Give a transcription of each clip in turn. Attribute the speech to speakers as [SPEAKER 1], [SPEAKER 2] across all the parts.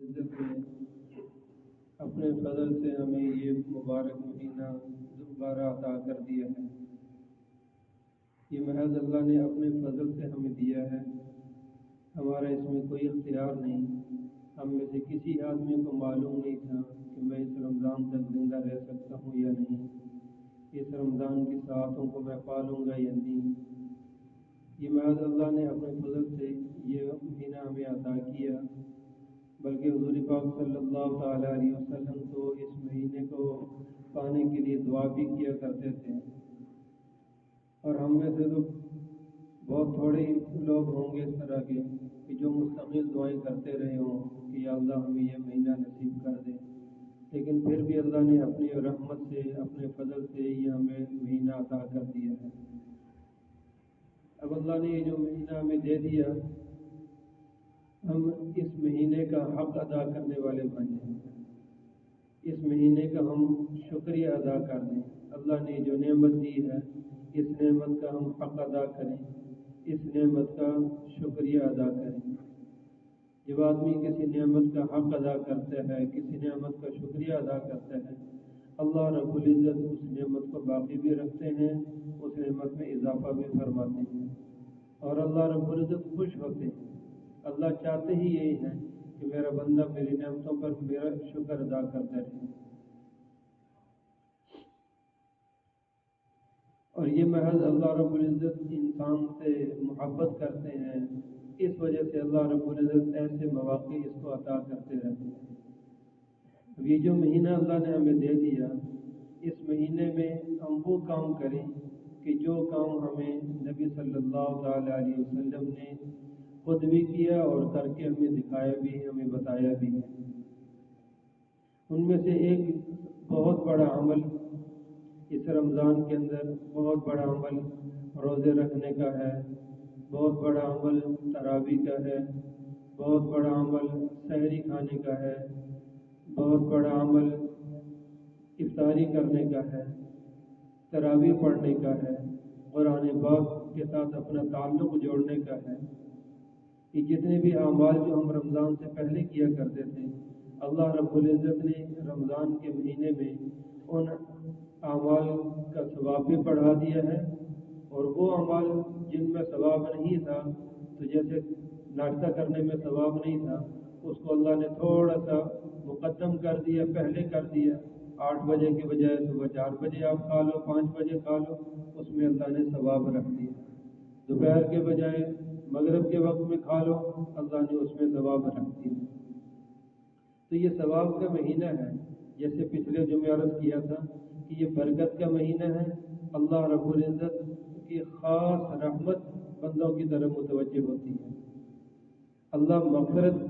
[SPEAKER 1] عزت نے اپنے فضل سے ہمیں یہ مبارک مہینہ دوبارہ عطا کر دیا ہے۔ یہ محض اللہ نے اپنے فضل سے ہمیں دیا ہے، ہمارا اس میں کوئی اختیار نہیں۔ ہم میں سے کسی آدمی کو معلوم نہیں تھا کہ میں اس رمضان تک زندہ رہ سکتا ہوں یا نہیں، اس رمضان کی ساعتوں کو میں پالوں گا یا نہیں۔ یہ محض اللہ نے اپنے فضل سے یہ مہینہ ہمیں عطا کیا، بلکہ حضور پاک صلی اللہ تعالیٰ علیہ وسلم تو اس مہینے کو پانے کے لیے دعا بھی کیا کرتے تھے، اور ہم میں سے تو بہت تھوڑے لوگ ہوں گے اس طرح کے کہ جو مستقل دعائیں کرتے رہے ہوں کہ یا اللہ ہمیں یہ مہینہ نصیب کر دے، لیکن پھر بھی اللہ نے اپنی رحمت سے اپنے فضل سے یہ ہمیں مہینہ عطا کر دیا ہے۔ اب اللہ نے یہ جو مہینہ ہمیں دے دیا، ہم اس مہینے کا حق ادا کرنے والے بن جائیں، اس مہینے کا ہم شکریہ ادا کر دیں۔ اللہ نے جو نعمت دی ہے اس نعمت کا ہم حق ادا کریں، اس نعمت کا شکریہ ادا کریں۔ جب آدمی کسی نعمت کا حق ادا کرتا ہے، کسی نعمت کا شکریہ ادا کرتا ہے، اللہ رب العزت اس نعمت کو باقی بھی رکھتے ہیں، اس نعمت میں اضافہ بھی فرماتے ہیں، اور اللہ رب العزت خوش ہوتے ہیں۔ اللہ چاہتے ہی یہی ہے کہ میرا بندہ میری نعمتوں پر میرا شکر ادا کرتا رہے، اور یہ محض اللہ رب العزت انسان سے محبت کرتے ہیں، اس وجہ سے اللہ رب العزت ایسے مواقع اس کو عطا کرتے رہتے ہیں۔ اب یہ جو مہینہ اللہ نے ہمیں دے دیا، اس مہینے میں ہم وہ کام کریں کہ جو کام ہمیں نبی صلی اللہ تعالیٰ علیہ وسلم نے خود بھی کیا اور کر کے ہمیں دکھایا بھی ہے، ہمیں بتایا بھی ہے۔ ان میں سے ایک بہت بڑا عمل اس رمضان کے اندر، بہت بڑا عمل روزے رکھنے کا ہے، بہت بڑا عمل تراویح کا ہے، بہت بڑا عمل سحری کھانے کا ہے، بہت بڑا عمل افطاری کرنے کا ہے، تراویح پڑھنے کا ہے، قرآن پاک کے ساتھ اپنا تعلق جوڑنے کا ہے۔ یہ جتنے بھی اعمال جو ہم رمضان سے پہلے کیا کرتے تھے، اللہ رب العزت نے رمضان کے مہینے میں ان اعمال کا ثواب بھی بڑھا دیا ہے، اور وہ اعمال جن میں ثواب نہیں تھا، تو جیسے ناشتہ کرنے میں ثواب نہیں تھا، اس کو اللہ نے تھوڑا سا مقدم کر دیا، پہلے کر دیا۔ 8 بجے کے بجائے صبح 4 بجے آپ کھا لو، 5 بجے کھا لو، اس میں اللہ نے ثواب رکھ دیا۔ دوپہر کے بجائے مغرب کے وقت میں کھا لو، اللہ نے اس میں ثواب رکھ دیا۔ تو یہ ثواب کا مہینہ ہے، جیسے پچھلے جمعے عرض کیا تھا کہ یہ برکت کا مہینہ ہے۔ اللہ رب العزت کی خاص رحمت بندوں کی طرف متوجہ ہوتی ہے، اللہ مغفرت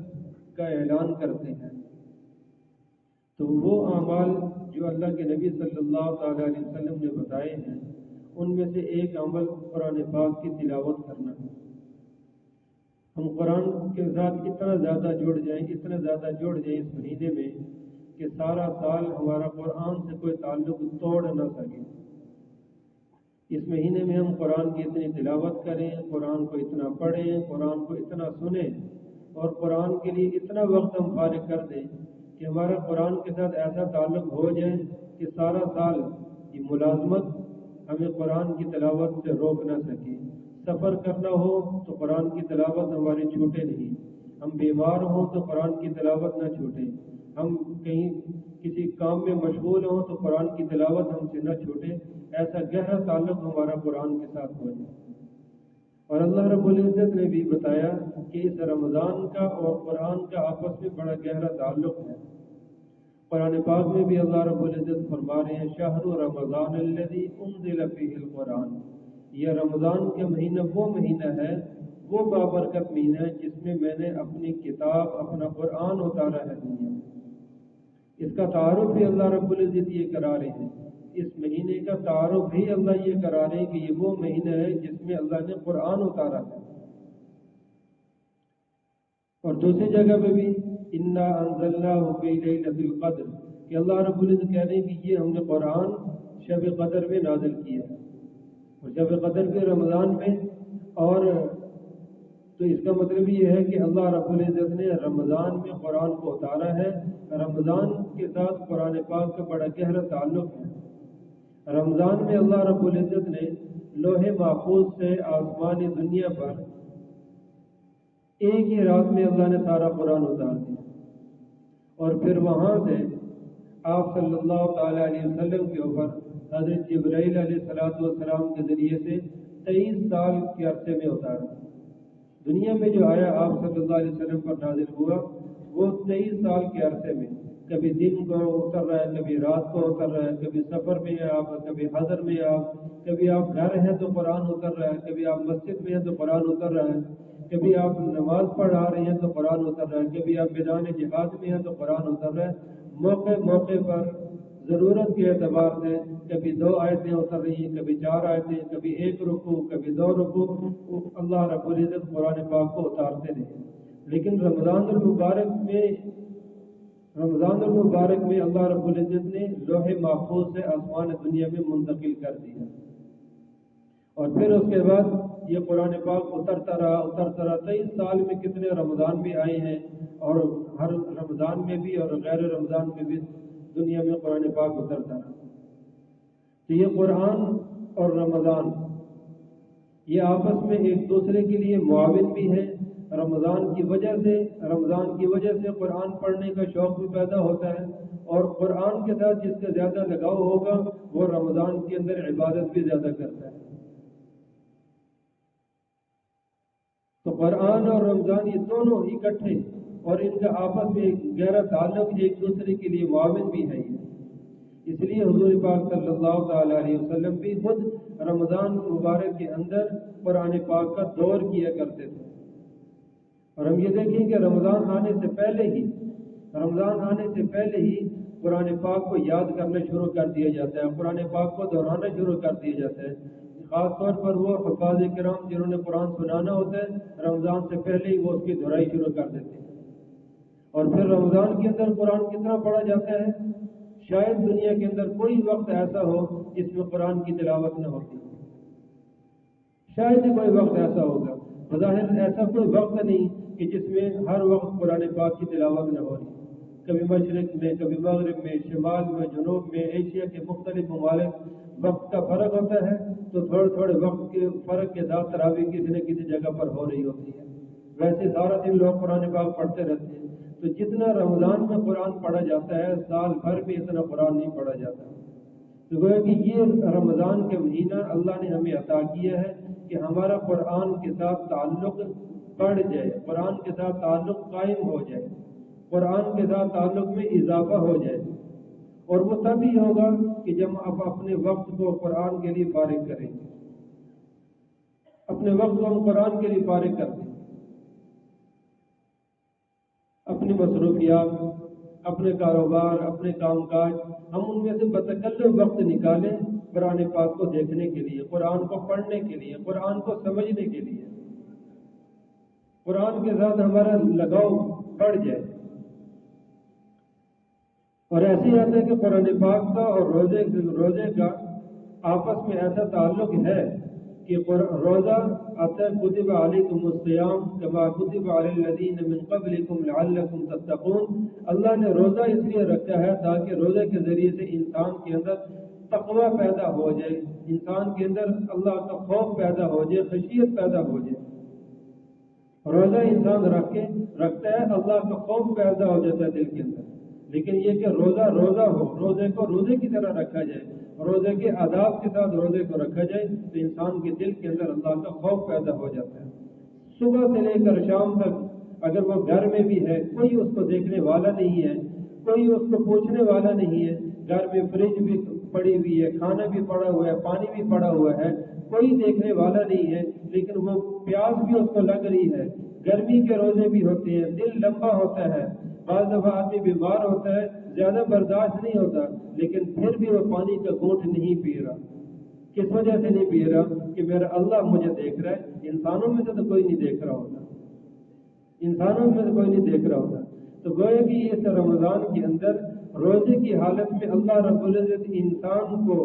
[SPEAKER 1] کا اعلان کرتے ہیں۔ تو وہ اعمال جو اللہ کے نبی صلی اللہ تعالیٰ علیہ وسلم نے بتائے ہیں، ان میں سے ایک عمل قرآن پاک کی تلاوت کرنا ہے۔ ہم قرآن کے ساتھ اتنا زیادہ جڑ جائیں، اتنا زیادہ جڑ جائیں اس مہینے میں کہ سارا سال ہمارا قرآن سے کوئی تعلق توڑ نہ سکے۔ اس مہینے میں ہم قرآن کی اتنی تلاوت کریں، قرآن کو اتنا پڑھیں، قرآن کو اتنا سنیں، اور قرآن کے لیے اتنا وقت ہم فارغ کر دیں کہ ہمارا قرآن کے ساتھ ایسا تعلق ہو جائے کہ سارا سال یہ ملازمت ہمیں قرآن کی تلاوت سے روک نہ سکے۔ سفر کرنا ہو تو قرآن کی تلاوت ہماری چھوٹے نہیں، ہم بیمار ہوں تو قرآن کی تلاوت نہ چھوٹے، ہم کہیں کسی کام میں مشغول ہوں تو قرآن کی تلاوت ہم سے نہ چھوٹے، ایسا گہرا تعلق ہمارا قرآن کے ساتھ ہو جائے۔ اور اللہ رب العزت نے بھی بتایا کہ اس رمضان کا اور قرآن کا آپس میں بڑا گہرا تعلق ہے۔ قرآن پاک میں بھی اللہ رب العزت فرما رہے ہیں، شہر رمضان الذی انزل فیہ القرآن، یہ رمضان کا مہینہ وہ مہینہ ہے، وہ بابرکت مہینہ ہے جس میں میں نے اپنی کتاب، اپنا قرآن اتارا ہے دنیا میں۔ اس کا تعارف بھی اللہ رب العزت یہ کرا رہے ہیں، اس مہینے کا تعارف بھی اللہ یہ کرا رہے ہیں کہ یہ وہ مہینہ ہے جس میں اللہ نے قرآن اتارا ہے۔ اور دوسری جگہ پہ بھی انا انزلناہ فی لیلۃ القدر، کہ اللہ رب العزت کہہ رہے ہیں کہ یہ ہم نے قرآن شب قدر میں نازل کیا ہے، اور شب قدر کے رمضان میں، اور تو اس کا مطلب یہ ہے کہ اللہ رب العزت نے رمضان میں قرآن کو اتارا ہے. رمضان کے ساتھ قرآن پاک کا بڑا گہرا تعلق ہے. رمضان میں اللہ رب العزت نے لوح محفوظ سے آسمانی دنیا پر ایک ہی رات میں اللہ نے سارا قرآن اتار دیا، اور پھر وہاں سے آپ صلی اللہ تعالی علیہ وسلم کے اوپر حضرت جبرائیل علیہ السلام کے ذریعے سے 23 سال کے عرصے میں اتارا. دنیا میں جو آیا آپ صلی اللہ علیہ وسلم پر نازل ہوا وہ 23 سال کے عرصے میں، کبھی دن کو اتر رہا ہے، کبھی رات کو اتر رہا ہے، کبھی سفر میں آپ، کبھی حضر میں آپ، کبھی آپ گھر ہیں تو قرآن اتر رہا ہے، کبھی آپ مسجد میں ہیں تو قرآن اتر رہا ہے، کبھی آپ نماز پڑھ آ رہے ہیں تو قرآن اتر رہا ہے، کبھی آپ میدان جہاد میں ہیں تو قرآن اتر رہا ہے. موقع موقع پر ضرورت کے اعتبار سے کبھی 2 آیتیں اتر رہی ہیں، کبھی 4 آیتیں، کبھی 1 رکوع، کبھی 2 رکوع. اللہ رب العزت قرآن پاک کو اتارتے رہے. لیکن رمضان المبارک میں اللہ رب العزت نے لوح محفوظ سے آسمان دنیا میں منتقل کر دیا، اور پھر اس کے بعد یہ قرآن پاک اترتا رہا 23 سال میں کتنے رمضان بھی آئے ہیں، اور ہر رمضان میں بھی اور غیر رمضان میں بھی دنیا میں قرآن پاک اترتا رہا. تو یہ قرآن اور رمضان یہ آپس میں ایک دوسرے کے لیے معاون بھی ہے. رمضان کی وجہ سے قرآن پڑھنے کا شوق بھی پیدا ہوتا ہے، اور قرآن کے ساتھ جس کا زیادہ لگاؤ ہوگا وہ رمضان کے اندر عبادت بھی زیادہ کرتا ہے. تو قرآن اور رمضان یہ دونوں اکٹھے، اور ان کا آپس میں ایک گہرا تعلق ایک دوسرے کے لیے معاون بھی ہے. اس لیے حضور پاک صلی اللہ تعالی علیہ وسلم بھی خود رمضان مبارک کے اندر قرآن پاک کا دور کیا کرتے تھے. اور ہم یہ دیکھیں کہ رمضان آنے سے پہلے ہی قرآن پاک کو یاد کرنا شروع کر دیا جاتا ہے، قرآن پاک کو دہرانا شروع کر دیا جاتا ہے. خاص طور پر وہ حفاظ کرام جنہوں نے قرآن سنانا ہوتا ہے، رمضان سے پہلے ہی وہ اس کی دہرائی شروع کر دیتے ہیں. اور پھر رمضان کے اندر قرآن کتنا پڑھا جاتا ہے؟ شاید دنیا کے اندر کوئی وقت ایسا ہو جس میں قرآن کی تلاوت نہ ہوتی. شاید ہی کوئی وقت ایسا ہوگا. بظاہر ایسا کوئی وقت نہیں کہ جس میں ہر وقت قرآن پاک کی تلاوت نہ ہو رہی. کبھی مشرق میں، کبھی مغرب میں، شمال میں، جنوب میں، ایشیا کے مختلف ممالک وقت کا فرق ہوتا ہے، تو تھوڑے وقت کے فرق کے ساتھ تراویح کسی نہ کسی جگہ پر ہو رہی ہوتی ہے. ویسے سارا دن لوگ قرآن پاک پڑھتے رہتے ہیں. تو جتنا رمضان میں قرآن پڑھا جاتا ہے سال بھر میں اتنا قرآن نہیں پڑھا جاتا. تو گویا کہ یہ رمضان کا مہینہ اللہ نے ہمیں عطا کیا ہے کہ ہمارا قرآن کے ساتھ تعلق بڑھ جائے، قرآن کے ساتھ تعلق قائم ہو جائے، قرآن کے ساتھ تعلق میں اضافہ ہو جائے. اور وہ تب ہی ہوگا کہ جب آپ اپنے وقت کو قرآن کے لیے فارغ کریں گے. اپنے وقت کو ہم قرآن کے لیے فارغ کر دیں، اپنی مصروفیات، اپنے کاروبار، اپنے کام کاج، ہم ان میں سے بتکلف وقت نکالیں قرآن پاک کو دیکھنے کے لیے، قرآن کو پڑھنے کے لیے، قرآن کو سمجھنے کے لیے. قرآن کے ساتھ ہمارا لگاؤ بڑھ جائے. اور ایسے ہی آتا ہے کہ قرآن پاک کا اور روزے کا آپس میں ایسا تعلق ہے کہ روزہ آتا ہے کتب علیکم الصیام کما کتب علی الذین من قبلکم لعلکم تتقون. اللہ نے روزہ اس لیے رکھا ہے تاکہ روزے کے ذریعے سے انسان کے اندر تقوی پیدا ہو جائے، انسان کے اندر اللہ کا خوف پیدا ہو جائے، خشیت پیدا ہو جائے. روزہ انسان رکھتا ہے، اللہ کا خوف پیدا ہو جاتا ہے دل کے اندر. لیکن یہ کہ روزہ ہو، روزے کو روزے کی طرح رکھا جائے، روزے کے آداب کے ساتھ روزے کو رکھا جائے تو انسان کے دل کے اندر اللہ کا خوف پیدا ہو جاتا ہے. صبح سے لے کر شام تک اگر وہ گھر میں بھی ہے، کوئی اس کو دیکھنے والا نہیں ہے، کوئی اس کو پوچھنے والا نہیں ہے، گھر میں فریج بھی پڑی ہوئی ہے، کھانا بھی پڑا ہوا ہے، پانی بھی پڑا ہوا ہے، کوئی دیکھنے والا نہیں ہے، لیکن وہ پیاس بھی اس کو لگ رہی ہے. گرمی کے روزے بھی ہوتے ہیں، دل لمبا ہوتا ہے، بعض دفعہ آدمی بیمار ہوتا ہے، زیادہ برداشت نہیں ہوتا، لیکن پھر بھی وہ پانی کا گھونٹ نہیں پی رہا. کس وجہ سے نہیں پی رہا؟ کہ میرا اللہ مجھے دیکھ رہا ہے. انسانوں میں سے تو کوئی نہیں دیکھ رہا ہوتا. تو گویا کہ اس رمضان کے اندر روزے کی حالت میں اللہ رب العزت انسان کو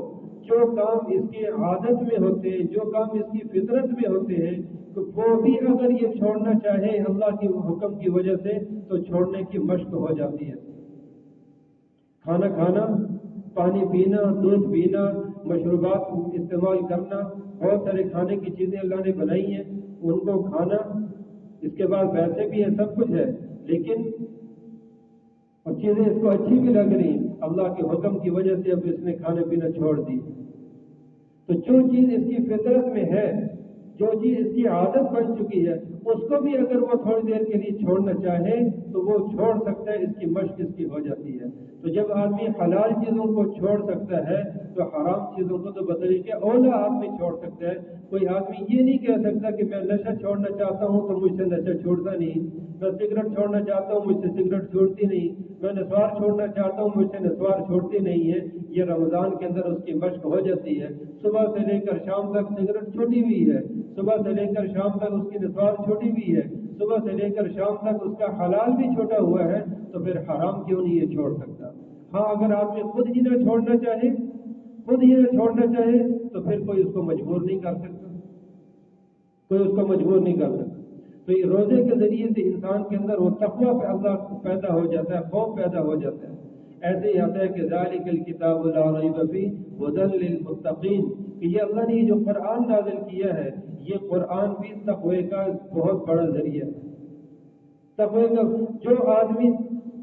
[SPEAKER 1] جو کام اس کی عادت میں ہوتے ہیں، جو کام اس کی فطرت میں ہوتے ہیں، تو وہ بھی اگر یہ چھوڑنا چاہے اللہ کے حکم کی وجہ سے تو چھوڑنے کی مشق ہو جاتی ہے۔ کھانا کھانا، پانی پینا، دودھ پینا، مشروبات استعمال کرنا، بہت سارے کھانے کی چیزیں اللہ نے بنائی ہیں، ان کو کھانا، اس کے بعد پیسے بھی ہے، سب کچھ ہے، لیکن اور چیزیں اس کو اچھی بھی لگ رہی ہیں، اللہ کے حکم کی وجہ سے اب اس نے کھانا پینا چھوڑ دی۔ تو جو چیز اس کی فطرت میں ہے، جو چیز اس کی عادت بن چکی ہے، اس کو بھی اگر وہ تھوڑی دیر کے لیے چھوڑنا چاہے تو وہ چھوڑ سکتا ہے، اس کی مشق اس کی ہو جاتی ہے۔ تو جب آدمی حلال چیزوں کو چھوڑ سکتا ہے تو حرام چیزوں کو تو بطریقہ اولا آدمی چھوڑ سکتا ہے۔ کوئی آدمی یہ نہیں کہہ سکتا کہ میں نشہ چھوڑنا چاہتا ہوں تو مجھ سے نشہ چھوڑتا نہیں، میں سگریٹ چھوڑنا چاہتا ہوں مجھ سے سگریٹ چھوڑتی نہیں، میں نسوار چھوڑنا چاہتا ہوں مجھ سے نسوار چھوڑتی نہیں ہے۔ یہ رمضان کے اندر اس کی مشق ہو جاتی ہے، صبح سے لے کر شام تک سگریٹ چھوٹی ہوئی ہے، صبح سے لے کر شام تک اس کی نسوار چھوٹی ہوئی ہے، صبح سے لے کر شام تک اس کا حلال بھی چھوٹا ہوا ہے، تو پھر حرام کیوں نہیں یہ چھوڑ سکتا؟ ہاں، اگر آدمی خود ہی نہ چھوڑنا چاہے، خود ہی نہ چھوڑنا چاہے تو پھر کوئی اس کو مجبور نہیں کر سکتا، کوئی اس کو مجبور نہیں کر سکتا۔ تو یہ روزے کے ذریعے سے انسان کے اندر وہ تقویٰ اللہ پیدا ہو جاتا ہے، خوف پیدا ہو جاتا ہے۔ ایسے ہی آتا ہے کہ ذالک الکتاب لا ریب فیہ ھدی للمتقین، کہ یہ اللہ نے جو قرآن نازل کیا ہے، یہ قرآن بھی تقوی کا بہت بڑا ذریعہ ہے۔ تقوی کا جو آدمی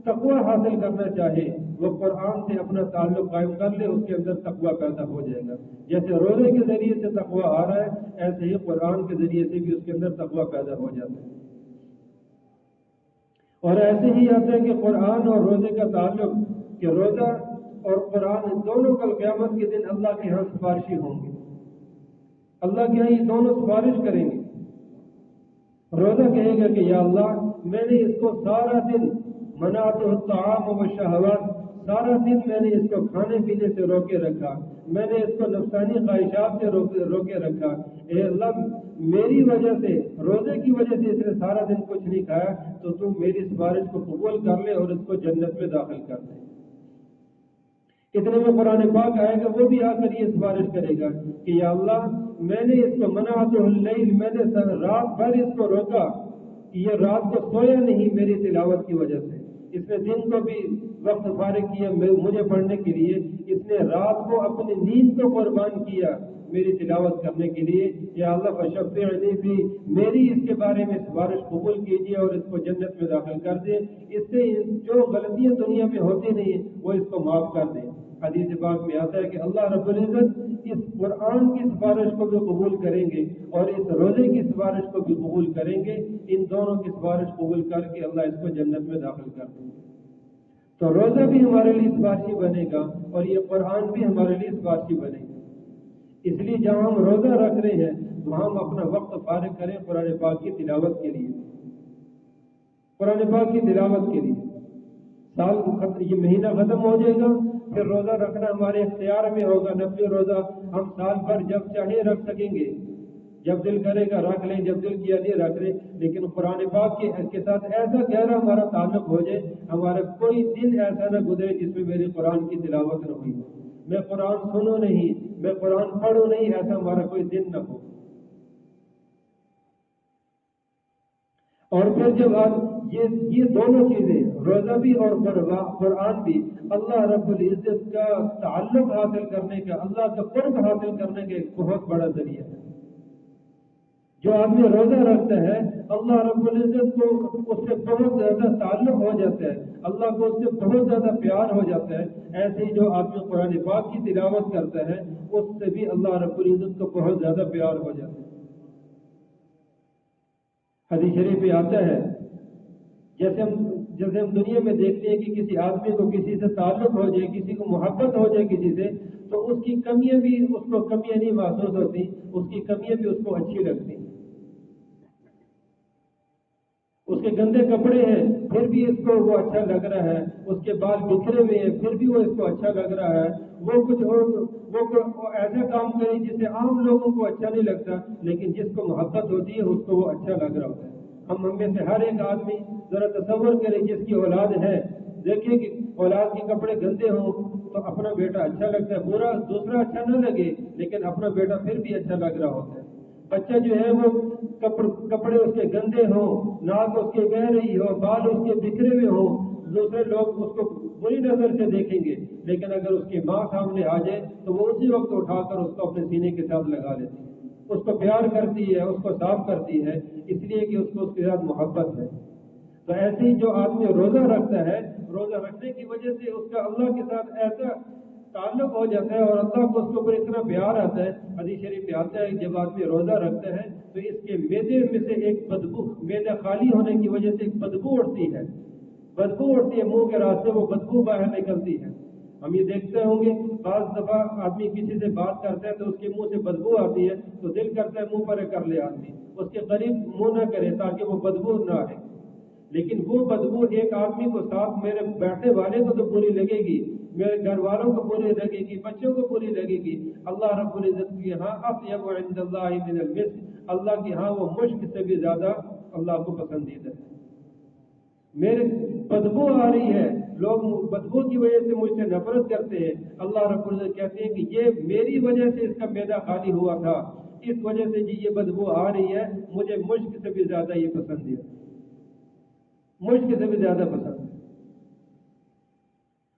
[SPEAKER 1] تقوی حاصل کرنا چاہے وہ قرآن سے اپنا تعلق قائم کر لے، اس کے اندر تقوی پیدا ہو جائے گا۔ جیسے روزے کے ذریعے سے تقوی آ رہا ہے، ایسے ہی قرآن کے ذریعے سے بھی اس کے اندر تقوی پیدا ہو جاتا ہے۔ اور ایسے ہی آتا ہے کہ قرآن اور روزے کا تعلق، کہ روزہ اور قرآن دونوں کل قیامت کے دن اللہ کے ہاں سفارشی ہوں گے، اللہ کے ہاں یہ دونوں سفارش کریں گے۔ روزہ کہے گا کہ یا اللہ، میں نے اس کو سارا دن منعت الطعام والشہوات، سارا دن میں نے اس کو کھانے پینے سے روکے رکھا، میں نے اس کو نفسانی خواہشات سے روکے رکھا، اے اللہ میری وجہ سے، روزے کی وجہ سے اس نے سارا دن کچھ نہیں کھایا، تو تم میری سفارش کو قبول کر لے اور اس کو جنت میں داخل کر دے۔ اتنے میں قرآن پاک آئے گا، وہ بھی آ کر یہ سفارش کرے گا کہ یا اللہ، میں نے اس کو منعت اللیل، میں نے رات بھر اس کو روکا، یہ رات کو سویا نہیں میری تلاوت کی وجہ سے، اس نے دن کو بھی وقت فارغ کیا مجھے پڑھنے کے لیے، اس نے رات کو اپنی نیند کو قربان کیا میری تلاوت کرنے کے لیے، یا اللہ فشفعنی فی، میری اس کے بارے میں سفارش قبول کیجیے اور اس کو جنت میں داخل کر دیں، اس سے جو غلطیاں دنیا میں ہوتی نہیں وہ اس کو معاف کر دیں۔ حدیث پاک میں آتا ہے کہ اللہ رب العزت اس قرآن کی سفارش کو بھی قبول کریں گے اور اس روزے کی سفارش کو بھی قبول کریں گے، ان دونوں کی سفارش قبول کر کے اللہ اس کو جنت میں داخل کر دیں گے۔ تو روزہ بھی ہمارے لیے سفارشی بنے گا اور یہ قرآن بھی ہمارے لیے سفارشی بنے گا۔ اس لیے جب ہم روزہ رکھ رہے ہیں تو ہم اپنا وقت فارغ کریں قرآن پاک کی تلاوت کے لیے، قرآن پاک کی تلاوت کے لیے۔ سال یہ مہینہ ختم ہو جائے گا، پھر روزہ رکھنا ہمارے اختیار میں ہوگا، نفلی روزہ ہم سال بھر جب چاہے رکھ سکیں گے، جب دل کرے گا رکھ لیں، جب دل کیا نہیں رکھ لیں، لیکن قرآن پاک کے ساتھ ایسا گہرا ہمارا تعلق ہو جائے، ہمارا کوئی دن ایسا نہ گزرے جس میں میری قرآن کی تلاوت نہ ہوئی، میں قرآن سنوں نہیں، میں قرآن پڑھوں نہیں، ایسا ہمارا کوئی دن نہ ہو۔ اور پھر جب آپ یہ دونوں چیزیں، روزہ بھی اور قرآن بھی، اللہ رب العزت کا تعلق حاصل کرنے کا، اللہ کا قرب حاصل کرنے کا ایک بہت بڑا ذریعہ ہے۔ جو آدمی روزہ رکھتا ہے، اللہ رب العزت کو اس سے بہت زیادہ تعلق ہو جاتا ہے، اللہ کو اس سے بہت زیادہ پیار ہو جاتا ہے۔ ایسے ہی جو آدمی قرآن پاک کی تلاوت کرتا ہے، اس سے بھی اللہ رب العزت کو بہت زیادہ پیار ہو جاتا ہے۔ حدیث شریف میں آتا ہے، جیسے ہم دنیا میں دیکھتے ہیں کہ کسی آدمی کو کسی سے تعلق ہو جائے، کسی کو محبت ہو جائے کسی سے، تو اس کی کمیاں بھی اس کو کمیاں نہیں محسوس ہوتی، اس کی کمیاں بھی اس کو اچھی لگتی۔ اس کے گندے کپڑے ہیں پھر بھی اس کو وہ اچھا لگ رہا ہے، اس کے بال بکھرے ہوئے ہیں پھر بھی وہ اس کو اچھا لگ رہا ہے، وہ ایسا کام کرے جسے عام لوگوں کو اچھا نہیں لگتا، لیکن جس کو محبت ہوتی ہے اس کو وہ اچھا لگ رہا ہوتا ہے۔ ہم میں سے ہر ایک آدمی ذرا تصور کرے جس کی اولاد ہے، دیکھیں کہ اولاد کے کپڑے گندے ہوں تو اپنا بیٹا اچھا لگتا ہے، دوسرا اچھا نہ لگے لیکن اپنا بیٹا پھر بھی اچھا لگ رہا ہوتا ہے۔ بچہ جو ہے وہ کپڑے اس کے گندے ہوں، ناک اس کے بہہ رہی ہو، بال اس کے بکھرے ہوئے ہوں، دوسرے لوگ اس کو بری نظر سے دیکھیں گے، لیکن اگر اس کی ماں سامنے آ جائے تو وہ اسی وقت اٹھا کر اس کو اپنے سینے کے ساتھ لگا لیتی ہے، اس کو پیار کرتی ہے، اس کو صاف کرتی ہے، اس لیے کہ اس کو اس کے ساتھ محبت ہے۔ تو ایسے ہی جو آدمی روزہ رکھتا ہے، روزہ رکھنے کی وجہ سے اس کا اللہ کے ساتھ ایسا تعلق ہو جاتا ہے اور اللہ کو اس کے اوپر اتنا پیار آتا ہے۔ حدیث شریف میں آتا ہے جب آدمی روزہ رکھتا ہے تو اس کے معدے میں سے ایک بدبو، معدہ خالی ہونے کی وجہ سے ایک بدبو اٹھتی ہے، بدبو اٹھتی ہے، منہ کے راستے وہ بدبو باہر نکلتی ہے۔ ہم یہ دیکھتے ہوں گے بعض دفعہ آدمی کسی سے بات کرتا ہے تو اس کے منہ سے بدبو آتی ہے تو دل کرتا ہے منہ پر کر لے آدمی، اس کے قریب منہ نہ کرے تاکہ وہ بدبو نہ آئے، لیکن وہ بدبو ایک آدمی کو ساتھ میرے بیٹھنے والے کو تو بری لگے گی، میرے گھر والوں کو بری لگے گی، بچوں کو بری لگے گی۔ اللہ رب العزت کے ہاں اطیب عند اللہ من المسک، اللہ کے ہاں وہ مشک سے بھی زیادہ اللہ کو پسندیدہ ہے۔ میرے بدبو آ رہی ہے، لوگ بدبو کی وجہ سے مجھ سے نفرت کرتے ہیں، اللہ رب العزت کہتے ہیں کہ یہ میری وجہ سے اس کا معدہ خالی ہوا تھا، اس وجہ سے جی یہ بدبو آ رہی ہے، مجھے مشک سے بھی زیادہ یہ پسند ہے، مشک سے بھی زیادہ پسند ہے۔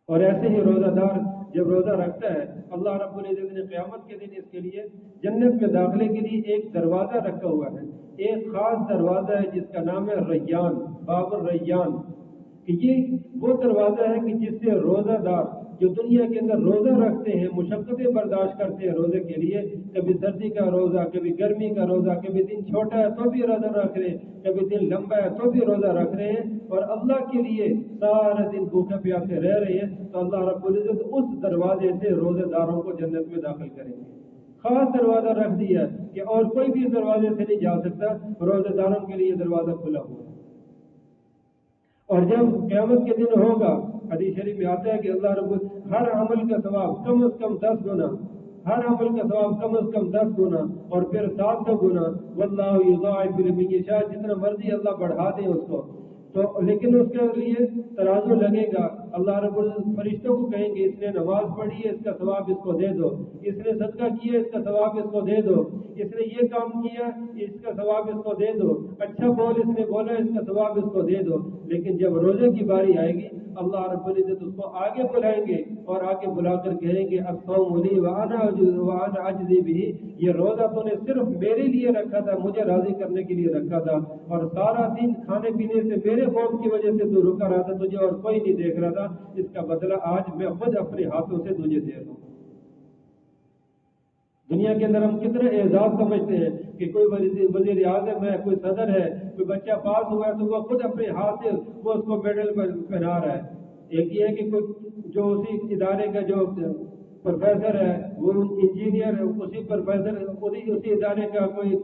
[SPEAKER 1] اور ایسے ہی روزہ دار جب روزہ رکھتا ہے، اللہ رب العزت نے قیامت کے دن اس کے لیے جنت میں داخلے کے لیے ایک دروازہ رکھا ہوا ہے، ایک خاص دروازہ ہے جس کا نام ہے ریان، باب الریان، کہ یہ وہ دروازہ ہے کہ جس سے روزہ دار جو دنیا کے اندر روزہ رکھتے ہیں، مشقتیں برداشت کرتے ہیں روزے کے لیے، کبھی سردی کا روزہ، کبھی گرمی کا روزہ، کبھی دن چھوٹا ہے تو بھی روزہ رکھ رہے ہیں، کبھی دن لمبا ہے تو بھی روزہ رکھ رہے ہیں، اور اللہ کے لیے سارا دن بھوکے پیاسے رہ رہے ہیں، تو اللہ رب العزت اس دروازے سے روزے داروں کو جنت میں داخل کریں گے۔ خاص دروازہ رکھ دیا کہ اور کوئی بھی اس دروازے سے نہیں جا سکتا، روزے داروں کے لیے دروازہ کھلا ہوا ہے۔ اور جب قیامت کے دن ہوگا، حدیث شریف میں آتا ہے کہ اللہ رب ہر عمل کا ثواب کم از کم 10 گنا، ہر عمل کا ثواب کم از کم 10 گنا، اور پھر 700 گنا، واللہ یضاعف لمن یشاء، جتنا مرضی اللہ بڑھا دے اس کو، تو لیکن اس کے لیے ترازو لگے گا۔ اللہ رب العزت فرشتوں کو کہیں گے اس نے نماز پڑھی ہے، اس کا ثواب اس کو دے دو، اس نے صدقہ کیا، اس کا ثواب اس کو دے دو، اس نے یہ کام کیا، اس کا ثواب اس کو دے دو، اچھا بول اس نے بولا، اس کا ثواب اس کو دے دو۔ لیکن جب روزے کی باری آئے گی، اللہ رب العزت اس کو آگے بلائیں گے اور آگے بلا کر کہیں گے الصوم لی وانا اجزی بہ، یہ روزہ تو نے صرف میرے لیے رکھا تھا، مجھے راضی کرنے کے لیے رکھا تھا، اور سارا دن کھانے پینے سے میرے خوف کی وجہ سے تو رکا رہا تھا، تجھے اور کوئی نہیں دیکھ رہا تھا، اس کا بدلہ آج میں خود اپنے ہاتھوں سے تجھے دے رہا ہوں۔ دنیا کے اندر ہم کتنے اعزاز سمجھتے ہیں کہ کوئی وزیر اعظم ہے، کوئی صدر ہے، کوئی بچہ پاس ہوا ہے تو وہ خود اپنے ہاتھ سے وہ اس کو میڈل پہنا رہا ہے۔ ایک یہ ہے کہ کوئی جو اسی ادارے کا جو پروفیسر ہے، وہ انجینئر ہے، اسی پروفیسر اسی ادارے کا کوئی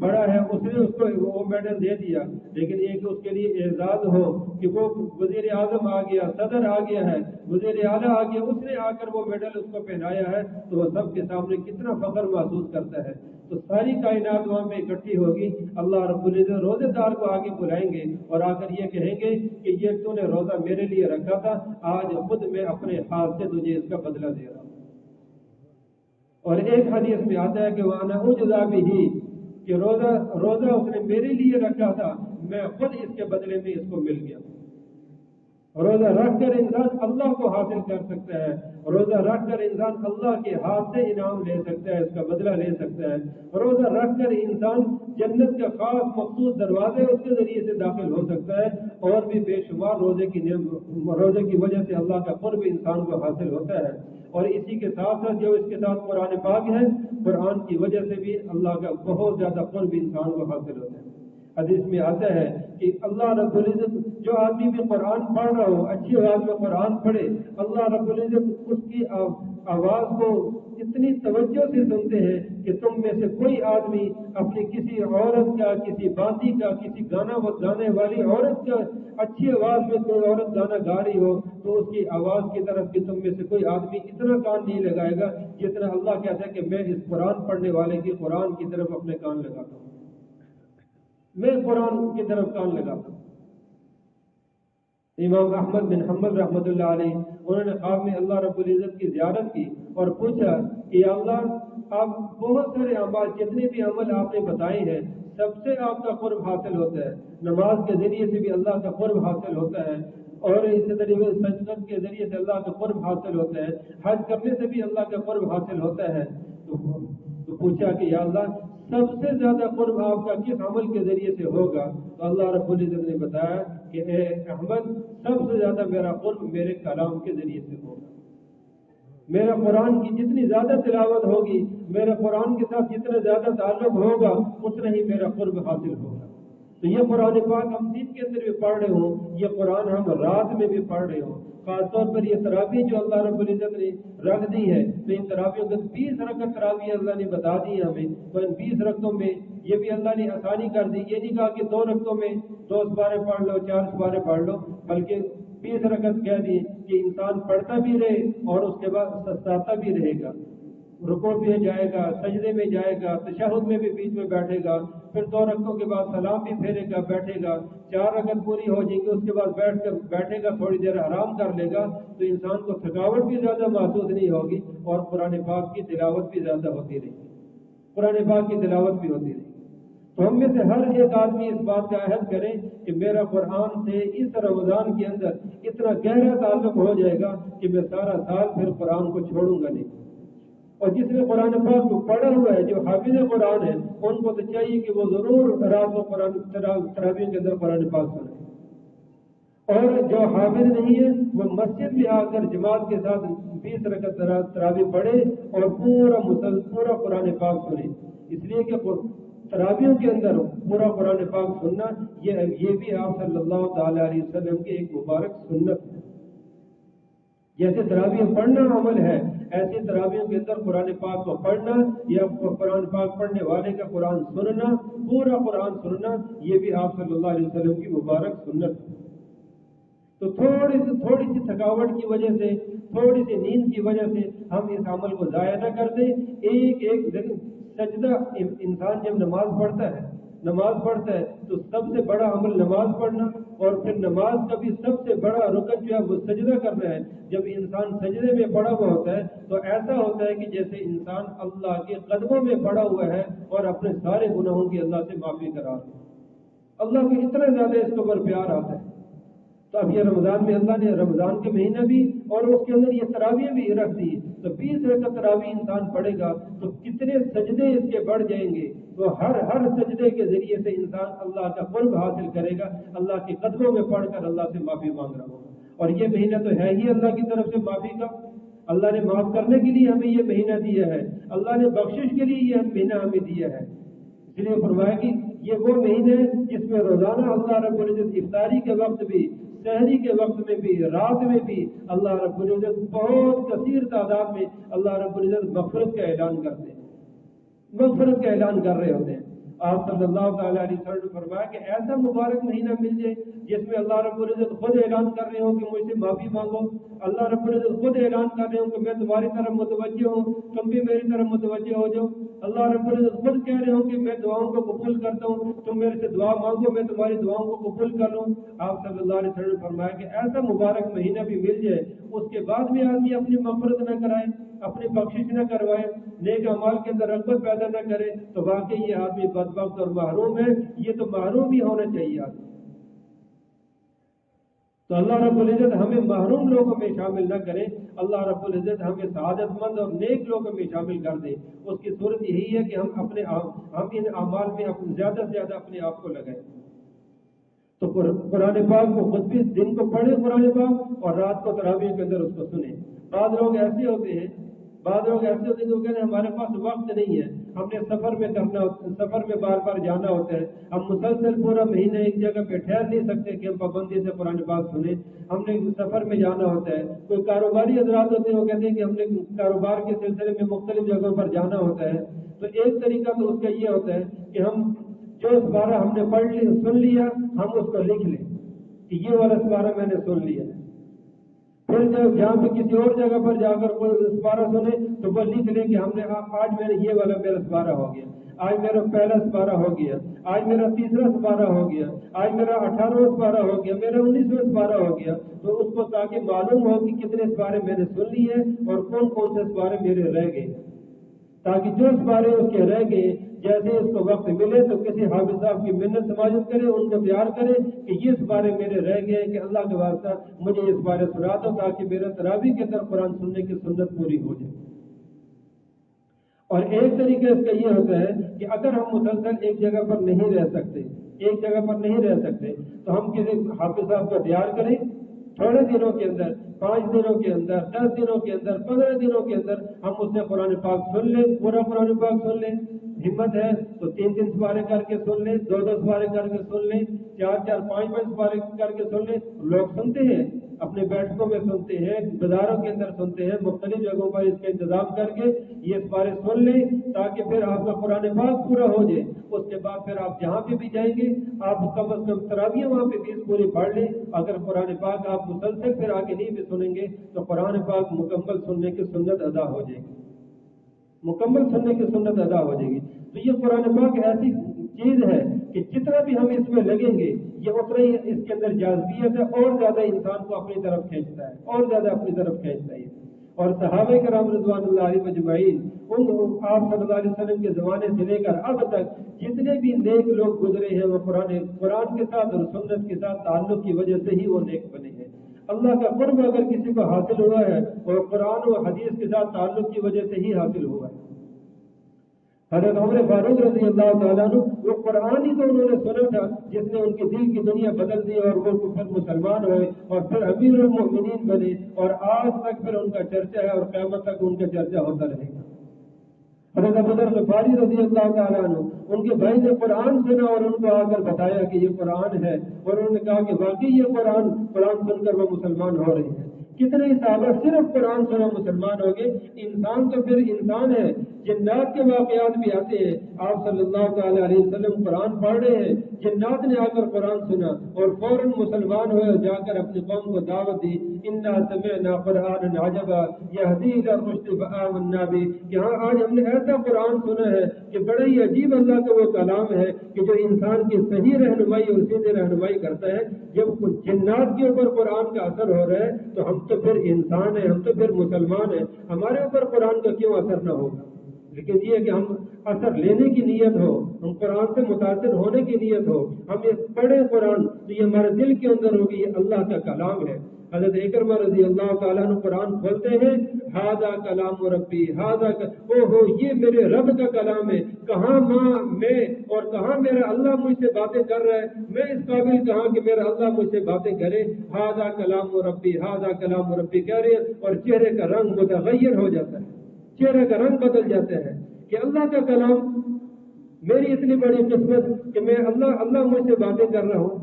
[SPEAKER 1] بڑا ہے، اس نے اس کو وہ میڈل دے دیا، لیکن ایک اس کے لیے اعزاز ہو کہ وہ وزیر اعظم آ گیا، صدر آ گیا ہے، وزیر اعلیٰ آ گیا، اس نے آ کر وہ میڈل اس کو پہنایا ہے، تو وہ سب کے سامنے کتنا فخر محسوس کرتا ہے۔ تو ساری کائنات وہاں پہ اکٹھی ہوگی، اللہ رب العزت روزے دار کو آگے بلائیں گے اور آ کر یہ کہیں گے کہ یہ تو نے روزہ میرے لیے رکھا تھا، آج خود میں اپنے ہاتھ سے تجھے اس کا بدلہ دے رہا ہوں۔ اور ایک حدیث میں آتا ہے کہ وَأَنَا أُجْزَىٰ بِهِ، کہ روزہ اس نے میرے لیے رکھا تھا، میں خود اس کے بدلے میں اس کو مل گیا۔ روزہ رکھ کر انسان اللہ کو حاصل کر سکتا ہے، روزہ رکھ کر انسان اللہ کے ہاتھ سے انعام لے سکتا ہے، اس کا بدلہ لے سکتا ہے، روزہ رکھ کر انسان جنت کا خاص مخصوص دروازے اس کے ذریعے سے داخل ہو سکتا ہے، اور بھی بے شمار روزے کی وجہ سے اللہ کا قرب انسان کو حاصل ہوتا ہے۔ اور اسی کے ساتھ ساتھ جو اس کے ساتھ قرآن پاک ہے، قرآن کی وجہ سے بھی اللہ کا بہت زیادہ قرب انسان کو حاصل ہوتا ہے۔ حدیث میں آتا ہے کہ اللہ رب العزت جو آدمی بھی قرآن پڑھ رہا ہو، اچھی آواز میں قرآن پڑھے، اللہ رب العزت اس کی آواز کو اتنی توجہ سے سنتے ہیں کہ تم میں سے کوئی آدمی اپنی کسی عورت کا، کسی باندی کا، کسی گانا گانے والی عورت کا اچھی آواز میں کوئی عورت گانا گا رہی ہو تو اس کی آواز کی طرف بھی تم میں سے کوئی آدمی اتنا کان نہیں لگائے گا جتنا اللہ کہتا ہے کہ میں اس قرآن پڑھنے والے کی قرآن کی طرف اپنے کان لگاتا ہوں، میں قرآن کی طرف کان لگاتا ہوں۔ امام احمد بن حنبل رحمۃ اللہ علیہ انہوں نے خواب میں اللہ رب العزت کی زیارت کی اور پوچھا کہ یا اللہ آپ بہت سارے اعمال جتنے بھی عمل آپ نے بتائے ہیں سب سے آپ کا قرب حاصل ہوتا ہے، نماز کے ذریعے سے بھی اللہ کا قرب حاصل ہوتا ہے اور اسی طریقے سجدت کے ذریعے سے اللہ کا قرب حاصل ہوتا ہے، حج کرنے سے بھی اللہ کا قرب حاصل ہوتا ہے۔ تو پوچھا کہ یا اللہ سب سے زیادہ قرب آپ کا کس عمل کے ذریعے سے ہوگا؟ تو اللہ رب العزت نے بتایا کہ اے احمد سب سے زیادہ میرا قرب میرے کلام کے ذریعے سے ہوگا، میرا قرآن کی جتنی زیادہ تلاوت ہوگی، میرے قرآن کے ساتھ جتنا زیادہ تعلق ہوگا اتنا ہی میرا قرب حاصل ہوگا۔ تو یہ قرآن پاک ہم دن کے اندر بھی پڑھ رہے ہوں، یہ قرآن ہم رات میں بھی پڑھ رہے ہوں، خاص طور پر یہ تراویح جو اللہ رب العزت نے رکھ دی ہے، تو ان تراویحوں کے 20 رکعت تراویح اللہ نے بتا دی ہے ہمیں، تو ان 20 رکعتوں میں یہ بھی اللہ نے آسانی کر دی، یہ نہیں کہا کہ 2 رکعتوں میں 2 سپارے پڑھ لو 4 سپارے پڑھ لو، بلکہ 20 رکعت کہہ دی کہ انسان پڑھتا بھی رہے اور اس کے بعد سستاتا بھی رہے گا، رکوع میں جائے گا، سجدے میں جائے گا، تشہد میں بھی بیچ میں بیٹھے گا، پھر 2 رکعتوں کے بعد سلام بھی پھیرے گا، بیٹھے گا، 4 رکعت پوری ہو جائیں گی، اس کے بعد بیٹھے گا، تھوڑی دیر آرام کر لے گا، تو انسان کو تھکاوٹ بھی زیادہ محسوس نہیں ہوگی اور قرآن پاک کی تلاوت بھی زیادہ ہوتی رہے گی، قرآن پاک کی تلاوت بھی ہوتی رہے گی۔ تو ہم میں سے ہر ایک آدمی اس بات کا عہد کرے کہ میرا قرآن سے اس رمضان کے اندر اتنا گہرا تعلق ہو جائے گا کہ میں سارا سال پھر قرآن کو چھوڑوں گا نہیں۔ اور جس نے قرآن پاک کو پڑھا ہوا ہے، جو حافظ قرآن ہے، ان کو تو چاہیے کہ وہ ضرور رات کو قرآن تراویح کے اندر قرآن پاک سنیں، اور جو حافظ نہیں ہے وہ مسجد میں آ کر جماعت کے ساتھ 20 رکعت تراویح پڑھے اور پورا قرآن پاک سنے، اس لیے کہ تراویحوں کے اندر پورا قرآن پاک سننا یہ بھی آپ صلی اللہ تعالی علیہ وسلم کی ایک مبارک سنت ہے۔ جیسے تراویح پڑھنا عمل ہے، ایسے تراویحوں کے اندر قرآن پاک کو پڑھنا یا قرآن پاک پڑھنے والے کا قرآن سننا، پورا قرآن سننا، یہ بھی آپ صلی اللہ علیہ وسلم کی مبارک سنت ہے۔ تو تھوڑی سی تھکاوٹ کی وجہ سے، تھوڑی سی نیند کی وجہ سے ہم اس عمل کو ضائع نہ کر دیں۔ ایک سجدہ انسان جب نماز پڑھتا ہے تو سب سے بڑا عمل نماز پڑھنا، اور پھر نماز کا بھی سب سے بڑا رکن جو ہے وہ سجدہ کرنا ہے۔ جب انسان سجدے میں پڑا ہوا ہوتا ہے تو ایسا ہوتا ہے کہ جیسے انسان اللہ کے قدموں میں پڑا ہوا ہے اور اپنے سارے گناہوں کی اللہ سے معافی کرا رہا ہے۔ اللہ کو اتنا زیادہ اس کے اوپر پیار آتا ہے۔ تو اب یہ رمضان میں اللہ نے رمضان کے مہینہ بھی اور اس کے اندر یہ تراویح بھی رکھ دی، تو 20 رکعت تراویح انسان پڑھے گا تو کتنے سجدے اس کے بڑھ جائیں گے، تو ہر سجدے کے ذریعے سے انسان اللہ کا قرب حاصل کرے گا، اللہ کے قدموں میں پڑھ کر اللہ سے معافی مانگ رہا ہوگا۔ اور یہ مہینہ تو ہے ہی اللہ کی طرف سے معافی کا، اللہ نے معاف کرنے کے لیے ہمیں یہ مہینہ دیا ہے، اللہ نے بخشش کے لیے یہ مہینہ ہمیں دیا ہے۔ اس لیے فرمایا کہ یہ وہ مہینے جس میں روزانہ اللہ رب العزت افطاری کے وقت بھی، سحری کے وقت میں بھی، رات میں بھی اللہ رب العزت بہت کثیر تعداد میں اللہ رب العزت مغفرت کا اعلان کرتے ہیں، مغفرت کا اعلان کر رہے ہوتے ہیں۔ آپ صلی اللہ تعالی علیہ وسلم نے فرمایا کہ ایسا مبارک مہینہ مل جائے جس میں اللہ رب العزت خود اعلان کر رہے ہوں کہ مجھ سے معافی مانگو، اللہ رب العزت خود اعلان کر رہے ہوں کہ میں تمہاری طرف متوجہ ہوں، تم بھی میری طرف متوجہ ہو جاؤ، اللہ رب العزت خود کہہ رہے ہوں کہ میں دعاؤں کو قبول کرتا ہوں، تم میرے سے دعا مانگو میں تمہاری دعاؤں کو قبول کر لوں۔ آپ صلی اللہ علیہ وسلم نے فرمایا کہ ایسا مبارک مہینہ بھی مل جائے، اس کے بعد بھی آدمی اپنی مغفرت نہ کرائے، اپنی بخشش نہ کروائے، نیک اعمال کے اندر رغبت پیدا نہ کرے، تو واقعی یہ آدمی بدبخت اور محروم ہے، یہ تو محروم ہی ہونا چاہیے آدمی۔ تو اللہ رب العزت ہمیں محروم لوگوں میں شامل نہ کرے، اللہ رب العزت ہمیں سعادت مند اور نیک لوگوں میں شامل کر دے۔ اس کی صورت یہی ہے کہ ہم ان اعمال میں زیادہ سے زیادہ اپنے آپ کو لگائیں۔ تو قرآن پاک کو خود بھی دن کو پڑھے قرآن پاک، اور رات کو تراویح کے اندر اس کو سنیں۔ بعض لوگ ایسے ہوتے ہیں کہ وہ کہتے ہیں ہمارے پاس وقت نہیں ہے، ہم نے سفر میں بار بار جانا ہوتا ہے، ہم مسلسل پورا مہینہ ایک جگہ پہ ٹھہر نہیں سکتے کہ ہم پابندی سے قرآن پاک سنیں، ہم نے سفر میں جانا ہوتا ہے۔ کوئی کاروباری حضرات ہوتے ہیں، وہ کہتے ہیں کہ ہم نے کاروبار کے سلسلے میں مختلف جگہوں پر جانا ہوتا ہے۔ تو ایک طریقہ تو اس کا یہ ہوتا ہے کہ ہم جو سپارہ ہم نے سن لیا، ہم اس کو لکھ لیں کہ یہ والا سپارہ میں نے سن لیا، پھر جب جہاں پہ کسی اور جگہ پر جا کر کوئی سپارہ سنے تو وہ لکھ لیں کہ ہم نے آج میرے یہ والا میرا سپارہ ہو گیا، آج میرا پہلا سپارہ ہو گیا، آج میرا تیسرا سپارہ ہو گیا، آج میرا 18واں سپارہ ہو گیا، میرا 19واں سپارہ ہو گیا، تو اس کو تاکہ معلوم ہو کہ کتنے سپارے میں نے سن لیے اور کون کون سے سپارے میرے رہ گئے، تاکہ جو سپارے اس کے رہ گئے جیسے اس کو وقت ملے تو کسی حافظ صاحب کی منت سماجت کرے، ان کو تیار کرے کہ یہ سپارے میرے رہ گئے کہ اللہ کے واسطہ مجھے یہ سپارے سنا دو تاکہ میرا تراویح کے اندر قرآن سننے کی سنت پوری ہو جائے۔ اور ایک طریقہ اس کا یہ ہوتا ہے کہ اگر ہم مسلسل ایک جگہ پر نہیں رہ سکتے، ایک جگہ پر نہیں رہ سکتے تو ہم کسی حافظ صاحب کو تیار کریں، تھوڑے دنوں کے اندر، 5 دنوں کے اندر، 10 دنوں کے اندر، 15 دنوں کے اندر ہم اس سے قرآن پاک سن لیں، پورا قرآن پاک سن لیں۔ ہمت ہے تو 3 سپارے کر کے سن لیں، 2 سپارے کر کے سن لیں، 4 5 سپارے کر کے سن لیں۔ لوگ سنتے ہیں، اپنے بیٹھکوں میں سنتے ہیں، بازاروں کے اندر سنتے ہیں، مختلف جگہوں پر اس کا انتظام کر کے یہ سپارے سن لیں تاکہ پھر آپ کا قرآن پاک پورا ہو جائے۔ اس کے بعد پھر آپ جہاں پہ بھی جائیں گے آپ کم از کم تراویح وہاں پہ 20 پوری پڑھ لیں۔ اگر قرآن پاک آپ مسلسل پھر آگے نہیں بھی سنیں گے تو قرآن پاک مکمل سننے کی سنت ادا ہو جائے گی، مکمل سننے کی سنت ادا ہو جائے گی۔ تو یہ قرآن پاک ایسی چیز ہے کہ جتنا بھی ہم اس میں لگیں گے یہ اتنا ہی اس کے اندر جاذبیت ہے، اور زیادہ انسان کو اپنی طرف کھینچتا ہے، اور زیادہ اپنی طرف کھینچتا ہے۔ اور صحابہ کرام رضوان اللہ علیہ مجمعین، ان آپ صلی اللہ علیہ وسلم کے زمانے سے لے کر اب تک جتنے بھی نیک لوگ گزرے ہیں وہ قرآن کے ساتھ اور سنت کے ساتھ تعلق کی وجہ سے ہی وہ نیک بنے ہیں۔ اللہ کا قرب اگر کسی کو حاصل ہوا ہے اور قرآن و حدیث کے ساتھ تعلق کی وجہ سے ہی حاصل ہوا ہے۔ حضرت عمر فاروق رضی اللہ تعالیٰ عنہ، وہ قرآن ہی تو انہوں نے سنا تھا جس نے ان کی دل کی دنیا بدل دی اور وہ پھر مسلمان ہوئے اور پھر امیر المؤمنین بنے، اور آج تک پھر ان کا چرچا ہے اور قیامت تک ان کا چرچا ہوتا رہے گا۔ حضرت ابو ذر غفاری رضی اللہ تعالیٰ عنہ، ان کے بھائی نے قرآن سنا اور ان کو آ کر بتایا کہ یہ قرآن ہے، اور انہوں نے کہا کہ واقعی یہ قرآن سن کر وہ مسلمان ہو رہے ہیں۔ کتنے صحابہ صرف قرآن سنا مسلمان ہو گئے۔ انسان تو پھر انسان ہے، جنات کے واقعات بھی آتے ہیں۔ آپ صلی اللہ تعالی علیہ وسلم قرآن پڑھ رہے ہیں، جنات نے آ کر قرآن سنا اور فوراً مسلمان ہوئے اور جا کر اپنی قوم کو دعوت دی، انا سمعنا قرآنا عجبا یہدی الی الرشد فآمنا بہ، کہ ہاں آج ہم نے ایسا قرآن سنا ہے کہ بڑا ہی عجیب اللہ کا وہ کلام ہے کہ جو انسان کی صحیح رہنمائی اور سیدھی رہنمائی کرتا ہے۔ جب جنات کے اوپر قرآن کا اثر ہو رہا ہے تو ہم تو پھر انسان ہیں، ہم تو پھر مسلمان ہیں، ہمارے اوپر قرآن کا کیوں اثر نہ ہوگا؟ لیکن یہ کہ ہم اثر لینے کی نیت ہو، ہم قرآن سے متاثر ہونے کی نیت ہو، ہم یہ پڑھیں قرآن تو یہ ہمارے دل کے اندر ہوگی، یہ اللہ کا کلام ہے۔ حضرت اکرمہ رضی اللہ تعالیٰ عنہ قرآن کھولتے ہیں، ہذا کلام ربی، یہ میرے رب کا کلام ہے، کہاں میں اور کہاں میرا اللہ مجھ سے باتیں کر رہا ہے، میں اس قابل کہاں کہ میرا اللہ مجھ سے باتیں کرے۔ ہذا کلام ربی، ہذا کلام ربی کہہ رہے ہیں، اور چہرے کا رنگ متغیر ہو جاتا ہے، چہرے کا رنگ بدل جاتا ہے کہ اللہ کا کلام، میری اتنی بڑی قسمت کہ میں اللہ مجھ سے باتیں کر رہا ہوں۔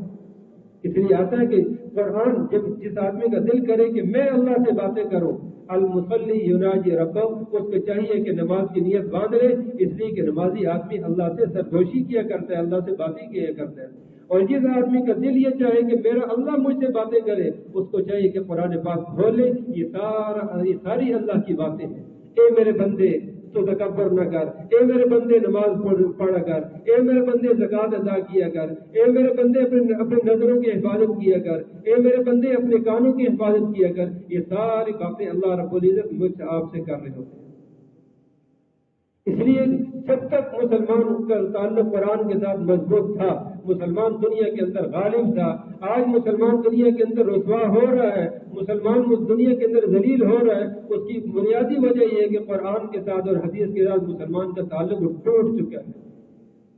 [SPEAKER 1] اس لیے آتا ہے کہ قرآن جب جس آدمی کا دل کرے کہ میں اللہ سے باتیں کروں، المصلی یناجی ربہ، اس کو چاہیے کہ نماز کی نیت باندھ لے، اس لیے کہ نمازی آدمی اللہ سے سرگوشی کیا کرتا ہے، اللہ سے باتیں کیا کرتا ہے۔ اور جس آدمی کا دل یہ چاہے کہ میرا اللہ مجھ سے باتیں کرے، اس کو چاہیے کہ قرآن پاک کھولے، یہ ساری اللہ کی باتیں ہیں۔ اے میرے بندے تو تکبر نہ کر، اے میرے بندے نماز پڑھا کر، اے میرے بندے زکوٰۃ ادا کیا کر، اے میرے بندے اپنے نظروں کی حفاظت کیا کر، اے میرے بندے اپنے کانوں کی حفاظت کیا کر۔ یہ ساری باتیں اللہ رب العزت مجھ سے آپ سے کر رہے ہوتے ہیں۔ اس لیے جب تک مسلمان کا تعلق قرآن کے ساتھ مضبوط تھا، مسلمان دنیا کے اندر غالب تھا۔ آج مسلمان دنیا کے اندر رسوا ہو رہا ہے، مسلمان دنیا کے اندر ذلیل ہو رہا ہے، اس کی بنیادی وجہ یہ ہے کہ قرآن کے ساتھ اور حدیث کے ساتھ مسلمان کا تعلق ٹوٹ چکا ہے،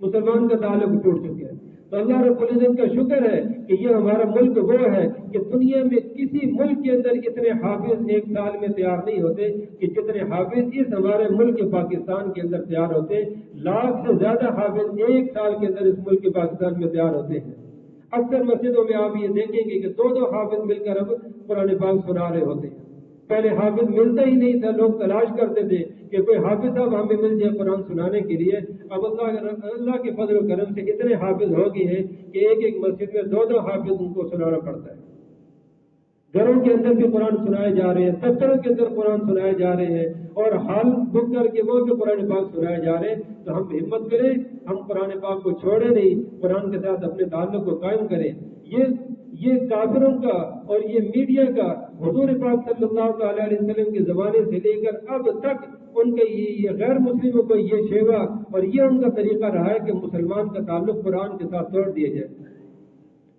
[SPEAKER 1] مسلمان کا تعلق ٹوٹ چکا ہے۔ تو اللہ رب العزت کا شکر ہے کہ یہ ہمارا ملک وہ ہے کہ دنیا میں کسی ملک کے اندر اتنے حافظ ایک سال میں تیار نہیں ہوتے کہ جتنے حافظ اس ہمارے ملک پاکستان کے اندر تیار ہوتے ہیں۔ 1 لاکھ سے زیادہ حافظ ایک سال کے اندر اس ملک پاکستان میں تیار ہوتے ہیں۔ اکثر مسجدوں میں آپ یہ دیکھیں گے کہ 2 حافظ مل کر اب قرآن پاک سنا رہے ہوتے ہیں۔ پہلے حافظ ملتا ہی نہیں تھا، لوگ تلاش کرتے تھے کہ کوئی حافظ صاحب ہمیں مل جائے قرآن سنانے کے لیے۔ اب اللہ کے فضل و کرم سے اتنے حافظ ہو گئے ہیں کہ ایک مسجد میں 2 حافظ ان کو سنانا پڑتا ہے۔ گھروں کے اندر بھی قرآن سنائے جا رہے ہیں، دفتروں کے اندر قرآن سنائے جا رہے ہیں، اور حال بک کر کے وہ بھی قرآن پاک سنائے جا رہے ہیں۔ تو ہم ہمت کریں، ہم قرآن پاک کو چھوڑیں نہیں، قرآن کے ساتھ اپنے تعلق کو قائم کریں۔ یہ کافروں کا اور یہ میڈیا کا حضور پاک صلی اللہ تعالی علیہ وسلم کے زمانے سے لے کر اب تک ان کے یہ غیر مسلموں کو یہ شیوا اور یہ ان کا طریقہ رہا ہے کہ مسلمان کا تعلق قرآن کے ساتھ توڑ دیا جائے۔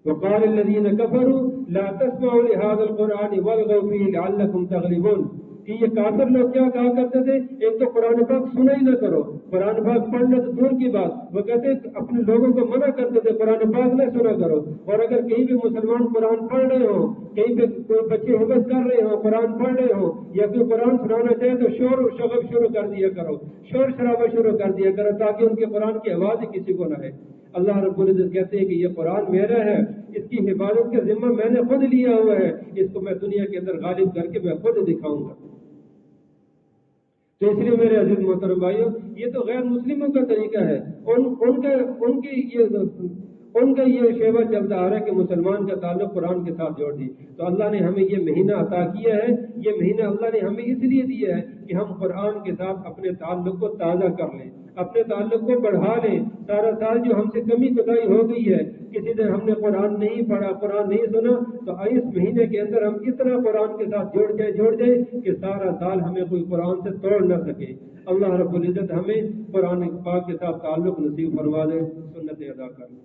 [SPEAKER 1] وقال الذين كفروا لا تسمعوا لهذا القرآن والغوا فيه لعلكم تغلبون، کہ یہ کافر لوگ کیا کہا کرتے تھے، ایک تو قرآن پاک سنا ہی نہ کرو، قرآن پاک پڑھنا تو دور کی بات، وہ کہتے اپنے لوگوں کو منع کرتے تھے قرآن پاک نہ سنا کرو، اور اگر کہیں بھی مسلمان قرآن پڑھ رہے ہوں، کہیں پہ کوئی بچے حفظ کر رہے ہوں، قرآن پڑھ رہے ہوں یا کوئی قرآن سنانا چاہے تو شور و شغب شروع کر دیا کرو، شور شرابہ شروع کر دیا کرو، تاکہ ان کے قرآن کی آواز ہی کسی کو نہ آئے۔ اللہ رب العزت کہتے ہیں کہ یہ قرآن میرا ہے، اس کی حفاظت کا ذمہ میں نے خود لیا ہوا ہے، اس کو میں دنیا کے اندر غالب کر کے میں خود دکھاؤں گا۔ تو اس لیے میرے عزیز محترم بھائیوں، یہ تو غیر مسلموں کا طریقہ ہے، ان کا یہ شیوا چلتا آ رہا ہے کہ مسلمان کا تعلق قرآن کے ساتھ جوڑ دی۔ تو اللہ نے ہمیں یہ مہینہ عطا کیا ہے، یہ مہینہ اللہ نے ہمیں اس لیے دیا ہے کہ ہم قرآن کے ساتھ اپنے تعلق کو تازہ کر لیں، اپنے تعلق کو بڑھا لیں۔ سارا سال جو ہم سے کمی کوتاہی ہو گئی ہے، کسی دن ہم نے قرآن نہیں پڑھا، قرآن نہیں سنا، تو اس مہینے کے اندر ہم اتنا قرآن کے ساتھ جوڑ جائیں کہ سارا سال ہمیں کوئی قرآن سے توڑ نہ سکے۔ اللہ رب العزت ہمیں قرآن پاک کے ساتھ تعلق نصیب فرما دے، سنت ادا کر لیں۔